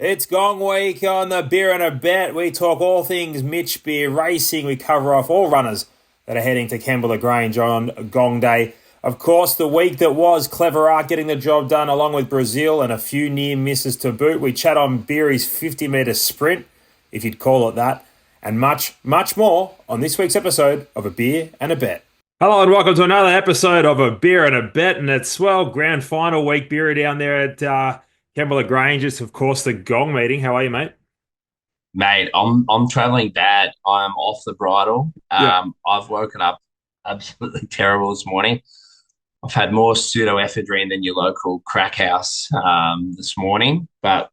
It's Gong Week on the Beer and a Bet. We talk all things Mitch beer racing. We cover off all runners that are heading to Kembla Grange on Gong Day. Of course, the week that was Clever Art getting the job done along with Brazil and a few near misses to boot. We chat on Beery's 50-metre sprint, if you'd call it that, and much, much more on this week's episode of A Beer and a Bet. Hello and welcome to another episode of A Beer and a Bet, and it's, well, grand final week. Beery down there at Kembla Grange. It's, of course, the Gong meeting. How are you, mate? Mate, I'm traveling bad. I'm off the bridle. Yeah. I've woken up absolutely terrible this morning. I've had more pseudoephedrine than your local crack house this morning, but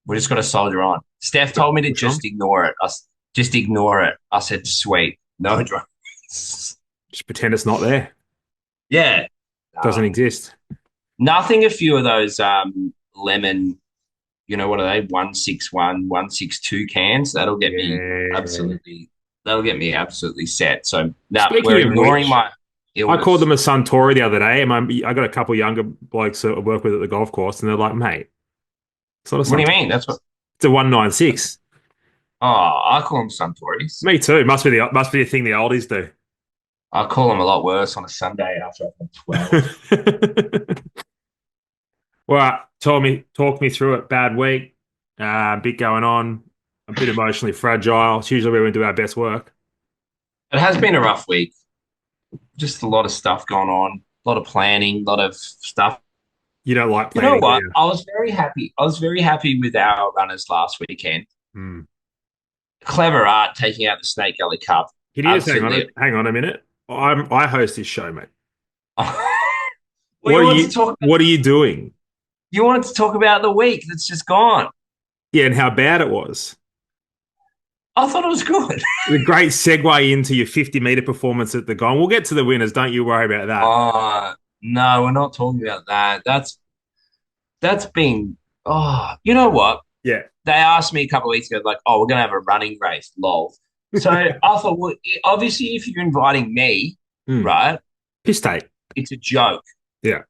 we just got to soldier on. Steph told me to Push on. just ignore it. Just ignore it. I said, sweet, no drugs. Just pretend it's not there. Yeah, Doesn't um, exist. nothing. A few of those lemon, what are they? 161, 162 cans. Yeah. That'll get me absolutely set. So now we're Speaking of ignoring which, my I called them illness. a Suntory the other day, and I got a couple of younger blokes that I work with at the golf course, and they're like, mate, it's not a What do you mean? Suntory. That's what. It's a 196. Oh, I call them Suntories. Me too. Must be a thing the oldies do. I call them a lot worse on a Sunday after I've had 12. Well, talk me through it. Bad week, bit going on, a bit emotionally fragile. It's usually where we do our best work. It has been a rough week. Just a lot of stuff going on, a lot of planning, a lot of stuff. You don't like You know planning, do what? you? I was very happy. I was very happy with our runners last weekend. Hmm. Clever art taking out the Snake Gully Cup. Can you just Absolutely. hang on a minute? I host this show, mate. Well, What you are wanted you to talk about What are you doing? the week that's just gone. Yeah, and how bad it was. I thought it was good. The great segue into your 50-meter performance at the Gong. We'll get to the winners. Don't you worry about that. No, we're not talking about that. That's been you know what? Yeah. They asked me a couple of weeks ago, like, oh, we're gonna have a running race, lol. So I thought, well, obviously, if you're inviting me, Hmm. right, Piss take. it's a joke. Yeah.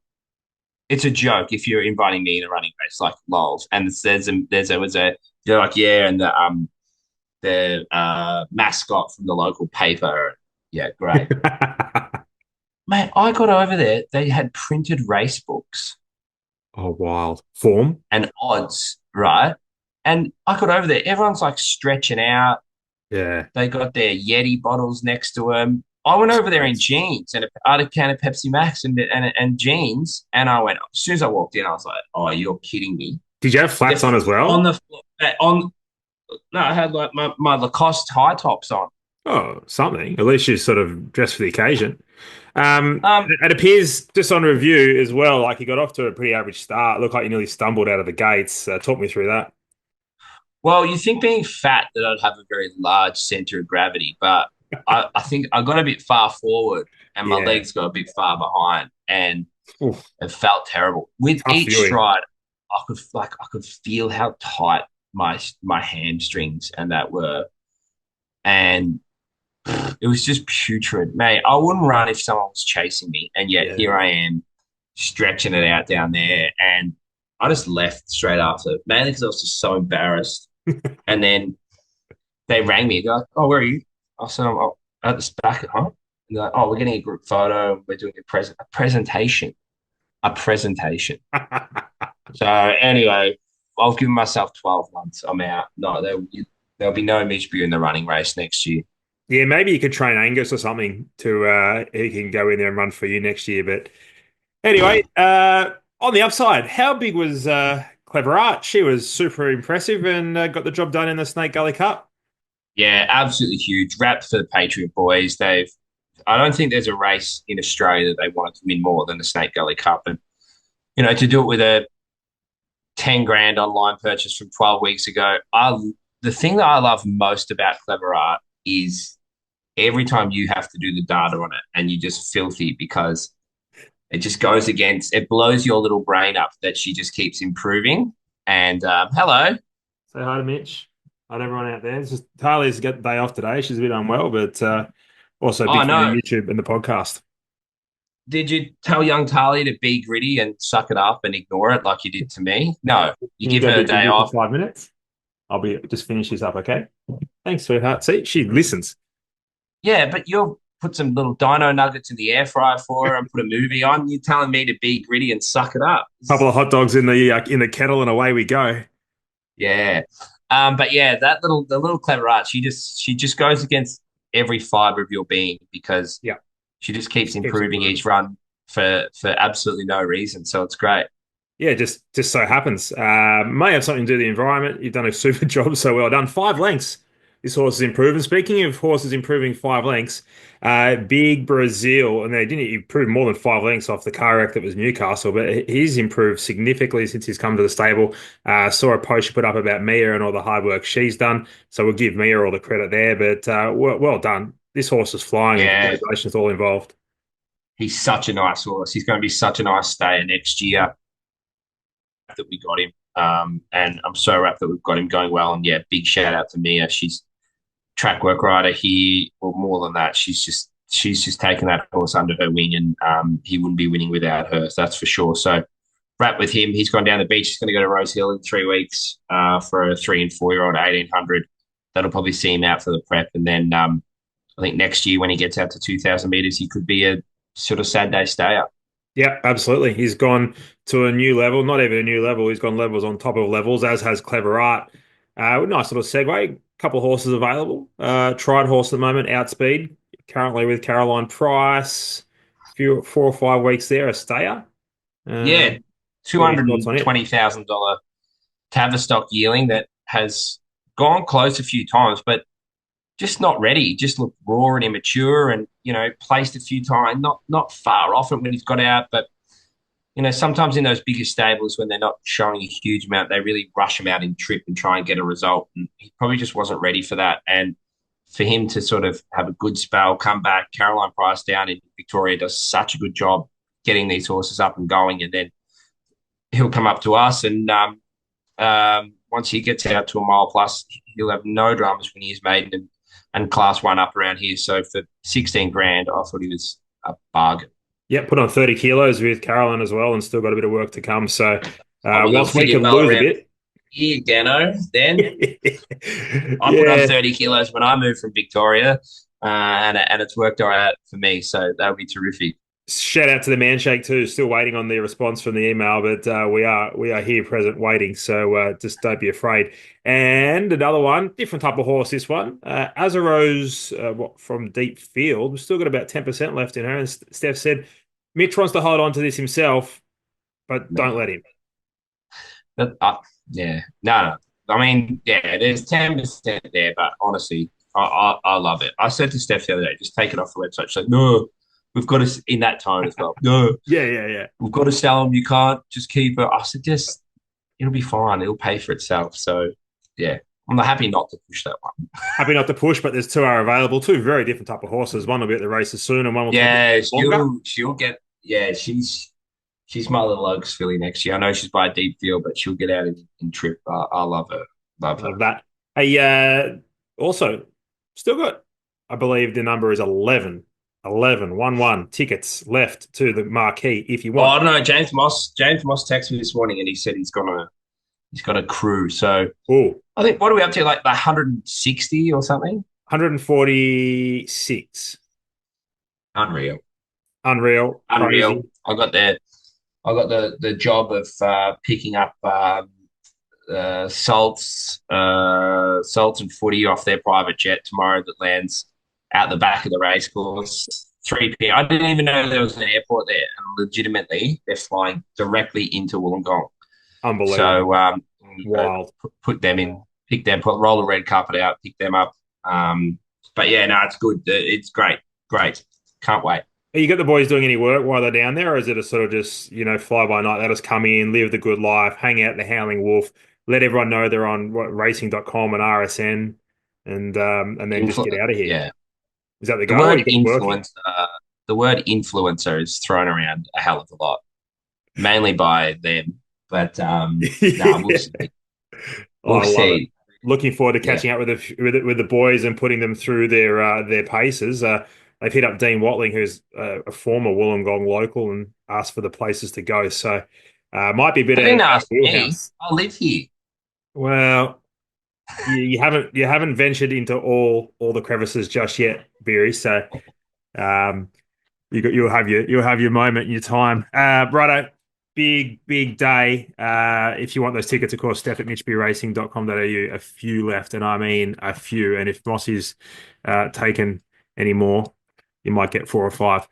It's a joke if you're inviting me in a running race, like lols. And they're like, yeah, and the mascot from the local paper. Yeah, great. Mate, I got over there. They had printed race books Oh, wild. Form? and odds, right? And I got over there. Everyone's like stretching out. Yeah. They got their Yeti bottles next to them. I went over there in Nice. jeans and I had a can of Pepsi Max and jeans. And I went, as soon as I walked in, I was like, oh, you're kidding me. Did you have flats on as On well? the floor, no, I had like my Lacoste high tops on. Oh, something. At least you sort of dressed for the occasion. Um, It appears just on review as well, like you got off to a pretty average start. Looked like you nearly stumbled out of the gates. Talk me through that. well, you think being fat that I'd have a very large center of gravity, but I think I got a bit far forward and my Yeah. legs got a bit far behind and Oof, it felt terrible. With tough each viewing. stride, I could feel how tight my hamstrings and that were, and it was just putrid, mate. I wouldn't run if someone was chasing me, and yet Yeah. here I am stretching it out down there, and I just left straight after, mainly because I was just so embarrassed. And then they rang me. They're like, "Oh, where are you?" I said, "I'm at the back at home." And they're like, "Oh, we're getting a group photo. We're doing a presentation, a presentation." So anyway, I've given myself 12 months. I'm out. No, there'll be no Mitch in the running race next year. Yeah, maybe you could train Angus or something to he can go in there and run for you next year. But anyway, on the upside, how big was Clever Art? She was super impressive and got the job done in the Snake Gully Cup. Yeah, absolutely huge. Wrapped for the Patriot boys. I don't think there's a race in Australia that they wanted to win more than the Snake Gully Cup. And, to do it with a 10 grand online purchase from 12 weeks ago. The thing that I love most about Clever Art is every time you have to do the data on it and you just filthy because it just goes against, it blows your little brain up that she just keeps improving. And hello. Say hi to Mitch. Hi to everyone out there. It's just Harley's got the day off today. She's a bit unwell, but also a Oh, big fan of no. YouTube and the podcast. did you tell young Talia to be gritty and suck it up and ignore it like you did to me? No, you Can you give go her be a day busy for off. 5 minutes? I'll be just finish this up, okay? Thanks, sweetheart. See, she listens. Yeah, but you'll put some little dino nuggets in the air fryer for her and put a movie on. You're telling me to be gritty and suck it up. Couple of hot dogs in the kettle, and away we go. Yeah. But yeah, the little clever art, she just goes against every fiber of your being because Yeah, she just keeps just keeps improving improving. each run for absolutely no reason. So it's great. Yeah, just so happens. May have something to do with the environment. You've done a super job, so well done. 5 lengths. This horse is improving. Speaking of horses improving 5 lengths, Big Brazil, and they didn't improve more than 5 lengths off the car wreck that was Newcastle, but he's improved significantly since he's come to the stable. Saw a post she put up about Mia and all the hard work she's done, so we'll give Mia all the credit there. But well done. This horse is flying, and Yeah, congratulations to all involved. he's such a nice horse. He's going to be such a nice stayer next year that we got him. And I'm so wrapped that we've got him going well. And yeah, big shout out to Mia. She's track work rider here, or more than that. She's taken that horse under her wing, and he wouldn't be winning without her. So that's for sure. So wrap with him. He's gone down the beach. He's going to go to Rose Hill in 3 weeks for a 3 and 4 year old 1800. That'll probably see him out for the prep, and then I think next year when he gets out to 2,000 meters, he could be a sort of Saturday stayer. Yeah, absolutely. He's gone to a new level, not even a new level. He's gone levels on top of levels, as has Clever Art. Nice little segue. Couple of horses available. Tried horse at the moment, Outspeed, currently with Caroline Price. Few 4 or 5 weeks there, a stayer. Yeah, two What are your hundred thoughts and on it? twenty thousand dollar Tavistock yearling that has gone close a few times, but just not ready. Just looked raw and immature, and placed a few times, not far off it when he's got out. But sometimes in those bigger stables when they're not showing a huge amount, they really rush him out in trip and try and get a result. And he probably just wasn't ready for that. And for him to sort of have a good spell, come back, Caroline Price down in Victoria does such a good job getting these horses up and going, and then he'll come up to us and once he gets out to a mile plus, he'll have no dramas when he is maiden and class one up around here. So for 16 grand, I thought he was a bargain. Yeah, put on 30 kilos with Caroline as well, and still got a bit of work to come. So, I'm a little whilst we figure can fella lose a around bit, here, Dano. Then I put on yeah. 30 kilos when I moved from Victoria, and it's worked all right for me. So that'll be terrific. Shout out to the Manshake too. Still waiting on the response from the email, but we are here present waiting. So just don't be afraid. And another one, different type of horse. This one, Azaro's from Deep Field. We've still got about 10% left in her. And Steph said Mitch wants to hold on to this himself, but No, don't let him. that, yeah, no. I mean, yeah, there's 10% there, but honestly, I love it. I said to Steph the other day, just take it off the website. She's like, no, we've got to in that tone as well. No, Yeah, yeah, yeah. we've got to sell them. You can't just keep it. I said, just it'll be fine. It'll pay for itself. So yeah, I'm not happy not to push that one. Happy not to push, but there's two are available. Two very different type of horses. One will be at the races soon, and one will take Yeah, longer. she'll get. Yeah, she's my little Oaks filly next year. I know she's by a deep field, but she'll get out in trip. I love her. Love her. Love that. Hey, also, still got, I believe the number is 11. 11, 1 tickets left to the marquee if you Oh, want. I don't know. James Moss texted me this morning and he said he's got a crew. So Oh, I think what are we up to? Like 160 or something? 146. Unreal. Unreal. Unreal. Crazy. I got the job of picking up salts and footy off their private jet tomorrow that lands out the back of the race course. 3 p.m. I didn't even know there was an airport there, and legitimately, they're flying directly into Wollongong. Unbelievable. So Wild. put them in, pick them, roll the red carpet out, pick them up. But yeah, no, it's good. It's great, great. Can't wait. You got the boys doing any work while they're down there, or is it a sort of just, fly by night? They just come in, live the good life, hang out at the Howling Wolf, let everyone know they're on racing.com and RSN, and then just get out of here. Yeah. Is that the The goal, or you word got them working? influence, the word influencer is thrown around a hell of a lot, mainly by them. But no, we'll see. Oh, We'll I love it. see. Looking forward to Yeah. catching up with the boys and putting them through their paces. they've hit up Dean Watling, who's a former Wollongong local, and asked for the places to go. So might be a bit They out didn't of our ask me. wheelhouse. I live here. Well, you haven't ventured into all the crevices just yet, Beery. So um, you'll have your moment and your time. Righto, big day. If you want those tickets, of course, steph at mitchberacing.com.au. A few left, and I mean a few. And if Mossy's taken any more, you might get 4 or 5.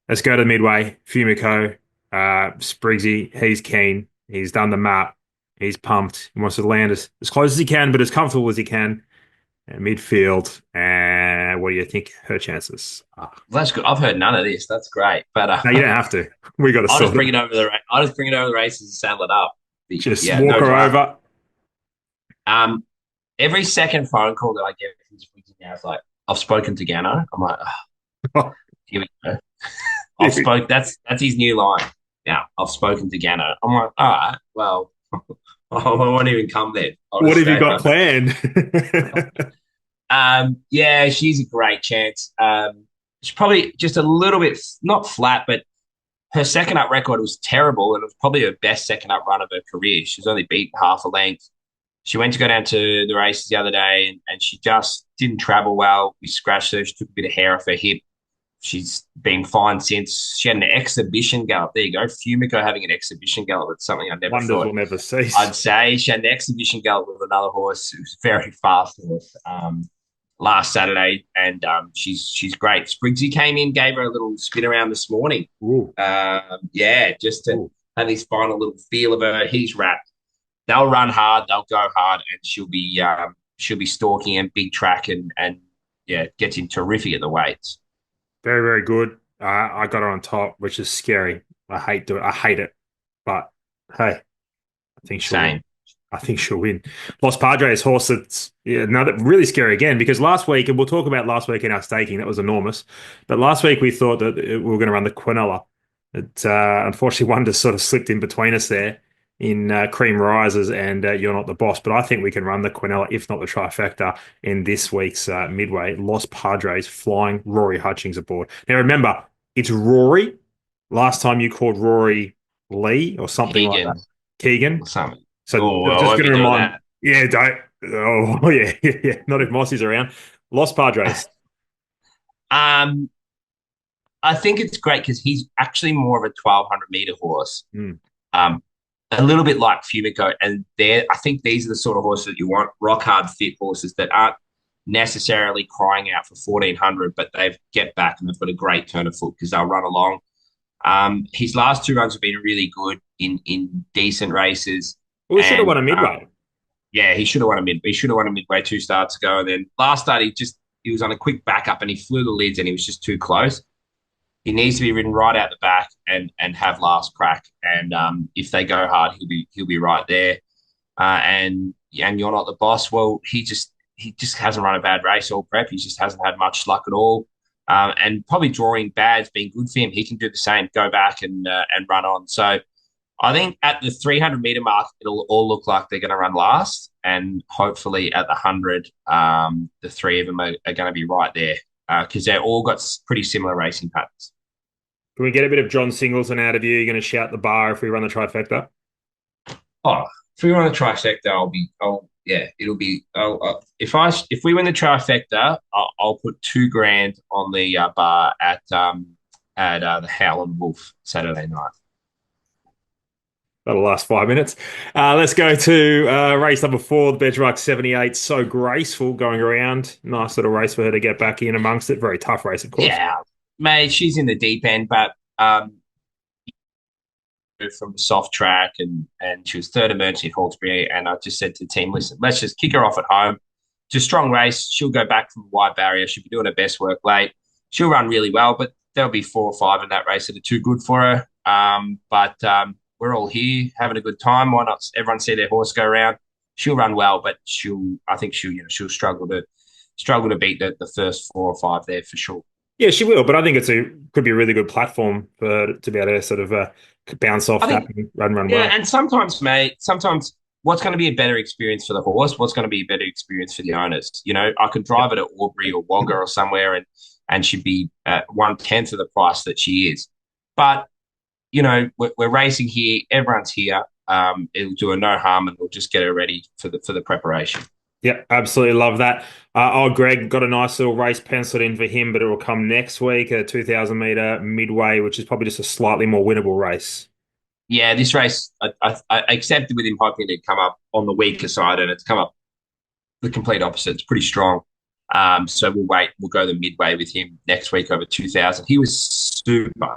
Let's go to Midway. Fumiko, Spriggsy, he's keen. He's done the map. He's pumped. He wants to land as close as he can, but as comfortable as he can. Midfield. And what do you think her chances are? That's good. I've heard none of this. That's great. But No, you don't have to. We got to I'll just sort bring it. it over the. I'll just bring it over the races and saddle it up. Just Yeah, walk no her drama. over. Every second phone call that I get from Squeaky now is like, I've spoken to Gano. I'm like, oh, here we go. That's his new line. Yeah, I've spoken to Gano. I'm like, all right, well, I won't even come there. I'll What just have you stay got home. planned? Yeah, she's a great chance. She's probably just a little bit not flat, but her second up record was terrible, and it was probably her best second up run of her career. She's only beaten half a length. She went to go down to the races the other day, and she just didn't travel well. We scratched her. She took a bit of hair off her hip. She's been fine since. She had an exhibition gallop. There you go. Fumiko having an exhibition gallop. It's something I never Wonders thought will never cease. I'd say. She had an exhibition gallop with another horse who's a very fast horse last Saturday, and she's great. Spriggsy came in, gave her a little spin around this morning. Ooh. Yeah, just to Ooh. have his final little feel of her. He's wrapped. They'll run hard, they'll go hard, and she'll be stalking and big track and yeah, gets in terrific at the weights. Very, very good. I got her on top, which is scary. I hate it. But hey, I think she'll win. Same. I think she'll win. Los Padres horse that's another really scary again because last week, and we'll talk about last week in our staking, that was enormous. But last week we thought that we were going to run the Quinella. It unfortunately one just sort of slipped in between us there in Cream Rises and You're Not the Boss. But I think we can run the Quinella, if not the trifecta, in this week's Midway. Los Padres flying Rory Hutchings aboard. Now remember, it's Rory. Last time you called Rory Lee or something like that. Keegan Keegan. or something. So Oh, I just won't going be to doing remind, that. yeah, don't. Oh, yeah. Not if Mossy's around. Los Padres. Um, I think it's great because he's actually more of a 1,200 meter horse. Mm. Um, a little bit like Fumiko, and I think these are the sort of horses that you want, rock hard fit horses that aren't necessarily crying out for 1,400, but they get back and they've got a great turn of foot because they'll run along. His last 2 runs have been really good in decent races. Well, we should have And won a midway. yeah, he should have won a mid. He should have won a midway 2 starts ago. And then last start, he was on a quick backup and he flew the lids and he was just too close. He needs to be ridden right out the back and have last crack. And if they go hard, he'll be right there. And You're Not the Boss. Well, he just hasn't run a bad race all prep. He just hasn't had much luck at all. And probably drawing bad's been good for him. He can do the same, go back and run on. So I think at the 300 meter mark, it'll all look like they're going to run last. And hopefully at the 100, the three of them are going to be right there because they're all got pretty similar racing patterns. Can we get a bit of John Singleton out of you? You're going to shout the bar if we run the trifecta? Oh, if we run a trifecta, if we win the trifecta, I'll put 2 grand on the bar at the Howling Wolf Saturday night. That'll last 5 minutes. Let's go to race number 4, the Benchmark 78. So graceful going around. Nice little race for her to get back in amongst it. Very tough race, of course. Yeah, mate, she's in the deep end, but from the soft track and she was third emergency at Hawkesbury. And I just said to the team, listen, let's just kick her off at home. It's a strong race. She'll go back from a wide barrier. She'll be doing her best work late. She'll run really well, but there'll be 4 or 5 in that race that are too good for her. But we're all here having a good time. Why not everyone see their horse go around? She'll run well, but I think she'll struggle to beat the first 4 or 5 there for sure. Yeah, she will, but I think could be a really good platform for to be able to sort of bounce off that and run well. Yeah, and sometimes, mate, what's going to be a better experience for the horse? What's going to be a better experience for the owners? You know, I could drive it at Aubrey or Wagga or somewhere and she'd be at 1/10 of the price that she is. But we're racing here. Everyone's here. It'll do her no harm, and we'll just get her ready for the preparation. Yep, absolutely love that. Old Greg got a nice little race penciled in for him, but it will come next week, a 2,000 meter midway, which is probably just a slightly more winnable race. Yeah, this race I accepted with him hoping to come up on the weaker side, and it's come up the complete opposite. It's pretty strong. So we'll wait. We'll go the midway with him next week over 2,000. He was super.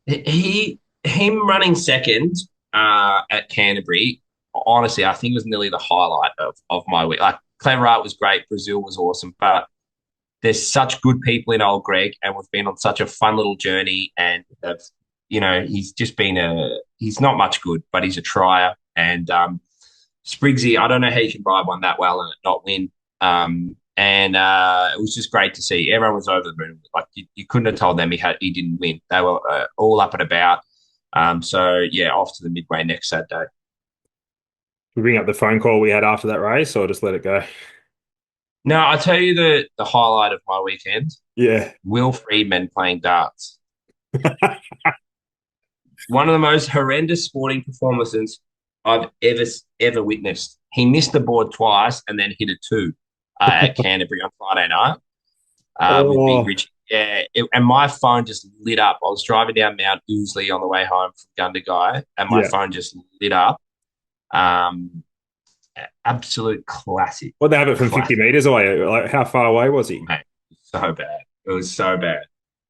Him running second at Canterbury. Honestly, I think was nearly the highlight of my week. Like Clever Art was great, Brazil was awesome, but there's such good people in Old Greg, and we've been on such a fun little journey. And he's just been he's not much good, but he's a trier. And Spriggsy, I don't know how you can ride one that well and it not win. And it was just great to see. Everyone was over the moon. Like you couldn't have told them he didn't win. They were all up and about. So yeah, off to the midway next Saturday. We bring up the phone call we had after that race, or just let it go? No, I tell you the highlight of my weekend. Yeah. Will Friedman playing darts. One of the most horrendous sporting performances I've ever witnessed. He missed the board twice and then hit a two at Canterbury on Friday night with Big Richie. Yeah, and my phone just lit up. I was driving down Mount Ousley on the way home from Gundagai, and my phone just lit up. Absolute classic. Well, they have it from 50 meters away. Like, how far away was he? Mate, so bad. It was so bad.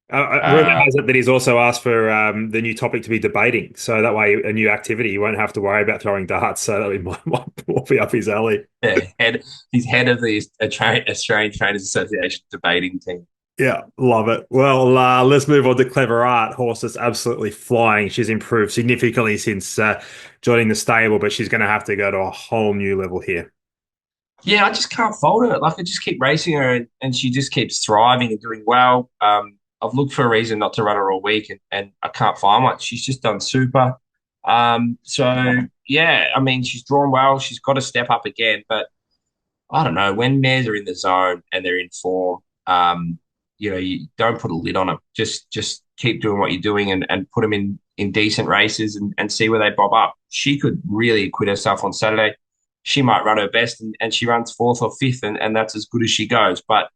Rumor has it that he's also asked for the new topic to be debating, so that way a new activity. You won't have to worry about throwing darts. So that might be up his alley. Yeah, he's head of the Australian Trainers Association debating team. Yeah, love it. Well, let's move on to Clever Art. Horse that's absolutely flying. She's improved significantly since joining the stable, but she's going to have to go to a whole new level here. Yeah, I just can't fault her. Like I just keep racing her, and she just keeps thriving and doing well. I've looked for a reason not to run her all week, and I can't find one. She's just done super. So yeah, I mean, she's drawn well. She's got to step up again, but I don't know. When mares are in the zone and they're in form, you don't put a lid on them. Just keep doing what you're doing and put them in decent races and see where they bob up. She could really acquit herself on Saturday. She might run her best and she runs fourth or fifth, and that's as good as she goes. But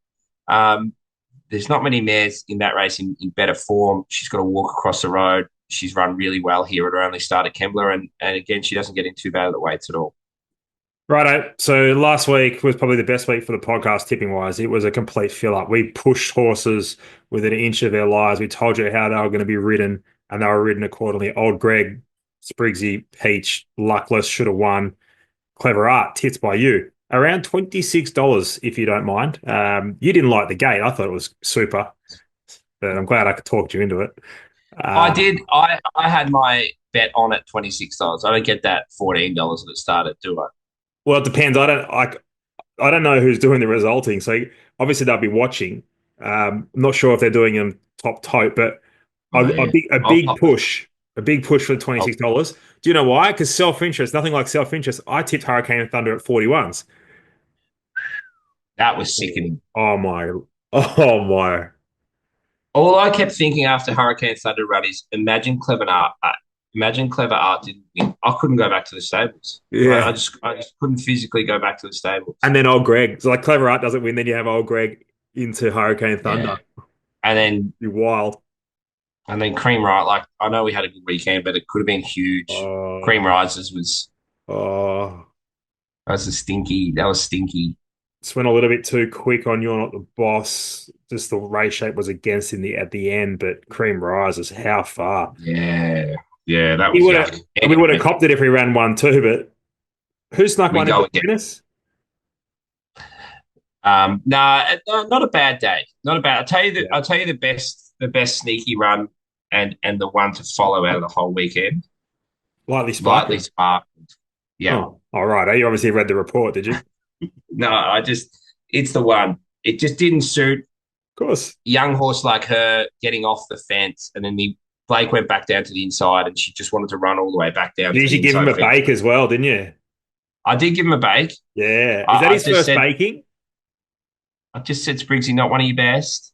there's not many mares in that race in better form. She's got to walk across the road. She's run really well here at her only start at Kembla, and again, she doesn't get in too bad at the weights at all. Righto. So last week was probably the best week for the podcast tipping wise. It was a complete fill up. We pushed horses within an inch of their lives. We told you how they were going to be ridden, and they were ridden accordingly. Old Greg, Spriggsy, Peach, Luckless should have won. Clever Art, tips by you. Around $26, if you don't mind. You didn't like the gate. I thought it was super, but I'm glad I could talk you into it. I did. I had my bet on at $26. I don't get that $14 at the start, do I? Well, it depends. I don't know who's doing the resulting. So obviously they'll be watching. I'm not sure if they're doing them top tote, but a big push for the $26. Do you know why? Because self-interest, nothing like self-interest. I tipped Hurricane Thunder at 41s. That was sickening. Oh my. All I kept thinking after Hurricane Thunder run is imagine Clever Art didn't win. I couldn't go back to the stables. Yeah. I just couldn't physically go back to the stables. And then Old Greg. So like Clever Art doesn't win, then you have Old Greg into Hurricane Thunder. Yeah. And then you're wild. And then Cream Ride, like I know we had a good weekend, but it could have been huge. Cream Rises was that was stinky. Just went a little bit too quick on You're Not the Boss. Just the race shape was against at the end, but Cream Rises, how far? Yeah, that was we would have copped it if we ran 1-2, but who snuck one into Guinness? Not a bad day. Not a bad. I'll tell you the best sneaky run and the one to follow out of the whole weekend. Lightly sparkled. Yeah. Oh, all right. You obviously read the report, did you? No, it's the one. It just didn't suit. Of course. Young horse like her getting off the fence, and then Blake went back down to the inside, and she just wanted to run all the way back down. Did you give him a bake as well, didn't you? I did give him a bake. Yeah. Is that his first baking? I just said, Spriggsy, not one of your best.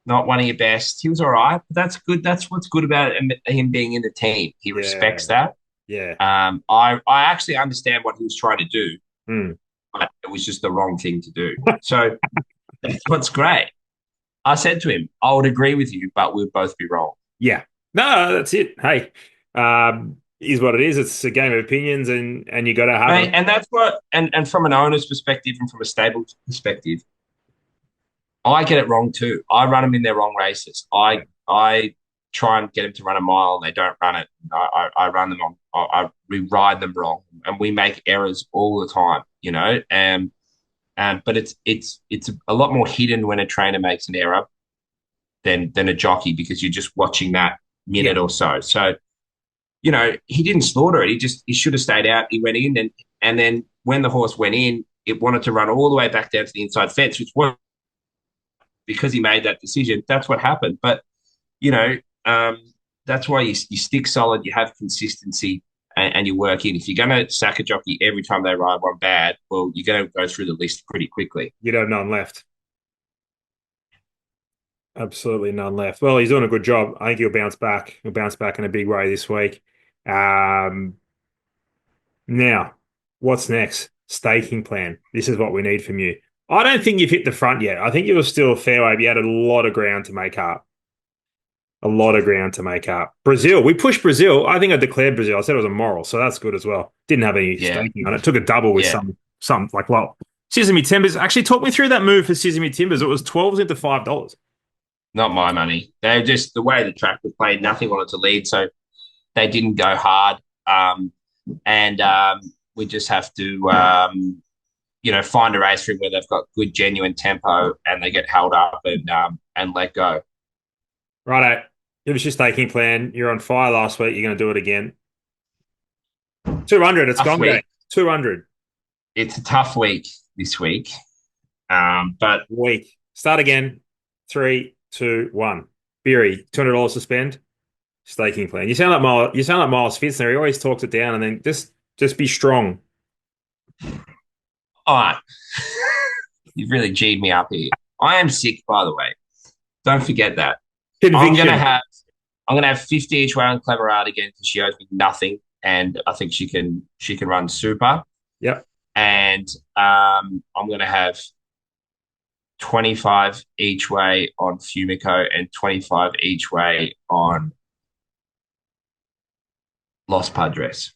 Not one of your best. He was all right, but that's good. That's what's good about him being in the team. He Yeah, respects that. yeah. I actually understand what he was trying to do, Mm. but it was just the wrong thing to do. So that's what's great. I said to him, I would agree with you, but we'd both be wrong. Yeah. No, that's it. Hey, is what it is. It's a game of opinions, and you got to have them. Mate, and that's what, and from an owner's perspective and from a stable perspective, I get it wrong too. I run them in their wrong races. I try and get them to run a mile, and they don't run it. I run them on. We ride them wrong, and we make errors all the time. But it's a lot more hidden when a trainer makes an error than a jockey because you're just watching that Yeah. minute or so. So he didn't slaughter it. He should have stayed out. He went in, and then when the horse went in, it wanted to run all the way back down to the inside fence, which was because he made that decision. That's what happened. But you know, um, that's why you stick solid. You have consistency. And you work in. If you're going to sack a jockey every time they ride one bad, well, you're going to go through the list pretty quickly. You'd have none left. Absolutely none left. Well, he's doing a good job. I think he'll bounce back. He'll bounce back in a big way this week. Um, Now, what's next? Staking plan. This is what we need from you. I don't think you've hit the front yet. I think you were still a fair way, but you had a lot of ground to make up. A lot of ground to make up. Brazil, we pushed Brazil. I think I declared Brazil. I said it was a moral, so that's good as well. Didn't have any Yeah, staking on it. Took a double with yeah. some like well, Sesame Timbers. Actually, talk me through that move for Sesame Timbers. It was 12 into $5. Not my money. They just the way the track was played, nothing wanted to lead, so they didn't go hard. And we just have to, find a race for him where they've got good, genuine tempo and they get held up and let go. Righto. Give us your staking plan. You're on fire last week. You're going to do it again. 200. It's Tough Gong Day. week. 200. It's a tough week this week, but Week. Start again. 3, 2, 1. Beery, $200 to spend. Staking plan. You sound like Miles Fitzner. He always talks it down, and then just be strong. all right. You've really G'd me up here. I am sick, by the way. Don't forget that. I'm Conviction. gonna have 50 each way on Clever Art again because she owes me nothing, and I think she can run super. Yep. And I'm gonna have 25 each way on Fumico and 25 each way on Los Padres.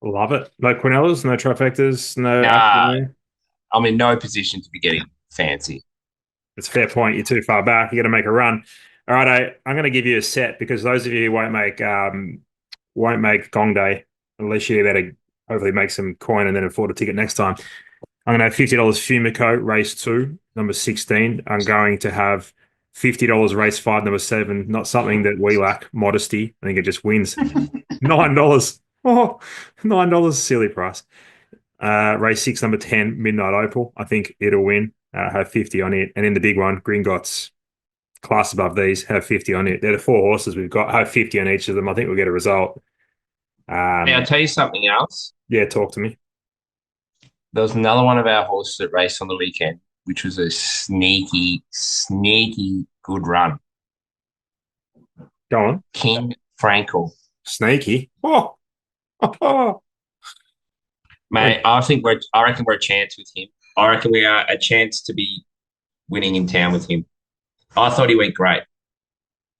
Love it. No Quinellas, no trifectas, no. Nah, I'm in no position to be getting fancy. It's a fair point. You're too far back. You got to make a run. All right, I'm going to give you a set because those of you who won't make Gong Day unless you're there to hopefully make some coin and then afford a ticket next time. I'm going to have $50 Fumico race 2, number 16. I'm going to have $50 race 5, number 7. Not something that we lack, modesty. I think it just wins. $9. Oh, $9, silly price. Race 6, number 10, Midnight Opal. I think it'll win. Have 50 on it. And in the big one, Gringotts, class above these, have 50 on it. They're the 4 horses we've got. Have 50 on each of them. I think we'll get a result. Now, I'll tell you something else. Yeah, talk to me. There was another one of our horses that raced on the weekend, which was a sneaky, sneaky good run. Go on. King Frankel. Sneaky. Oh. Oh. Mate, I reckon we're a chance with him. I reckon we are a chance to be winning in town with him. I thought he went great.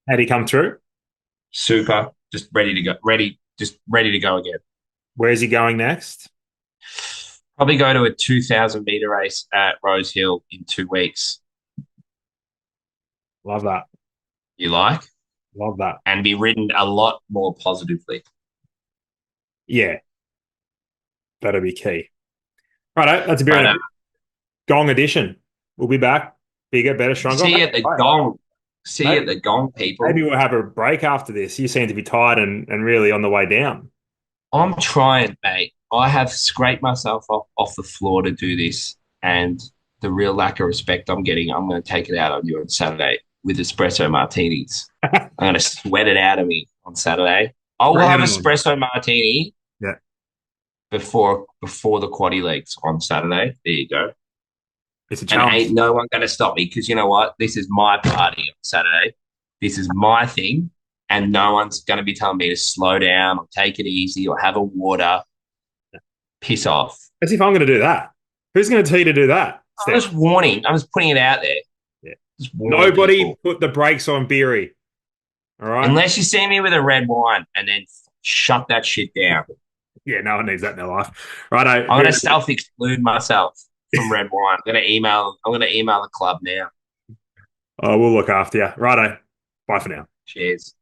How'd he come through? Super, just ready to go. Ready to go again. Where's he going next? Probably go to a 2,000-meter race at Rose Hill in 2 weeks. Love that. You like? Love that. And be ridden a lot more positively. Yeah. That'll be key. Right, that's a But, bit Gong Edition. We'll be back. Bigger, better, stronger. see you at the Gong. See you Maybe- at the Gong, people. Maybe we'll have a break after this. You seem to be tired and really on the way down. I'm trying, mate. I have scraped myself off the floor to do this, and the real lack of respect I'm getting, I'm going to take it out on you on Saturday with espresso martinis. I'm going to sweat it out of me on Saturday. I will Bring have it on. espresso martini. Yeah. before the quaddy legs on Saturday. There you go. It's a And challenge. ain't no one going to stop me because you know what? This is my party on Saturday. This is my thing. And no one's going to be telling me to slow down or take it easy or have a water. Piss off. As if I'm going to do that. Who's going to tell you to do that, I'm Steph? just warning. I'm just putting it out there. Yeah. Just warning Nobody people. put the brakes on Beery. All right? Unless you see me with a red wine and then shut that shit down. Yeah, no one needs that in their life. Righto. I'm going to self-exclude myself from red wine. I'm going to email the club now. Oh, we'll look after you. Righto. Bye for now. Cheers.